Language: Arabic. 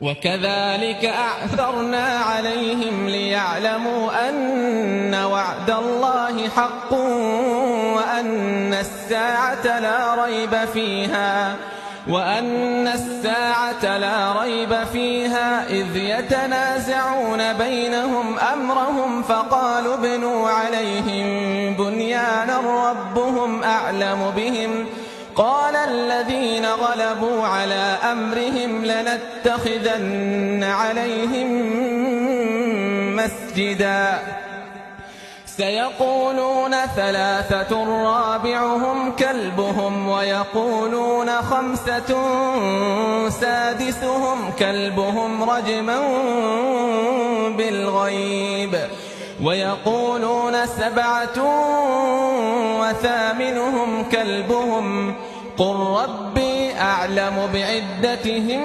وكذلك أعثرنا عليهم ليعلموا أن وعد الله حق وأن الساعة لا ريب فيها إذ يتنازعون بينهم أمرهم فقالوا ابنوا عليهم بنيانا ربهم أعلم بهم قال الذين غلبوا على أمرهم لنتخذن عليهم مسجدا سيقولون ثلاثة رابعهم كلبهم ويقولون خمسة سادسهم كلبهم رجما بالغيب ويقولون سبعة وثامنهم كلبهم قل ربي أعلم بعدتهم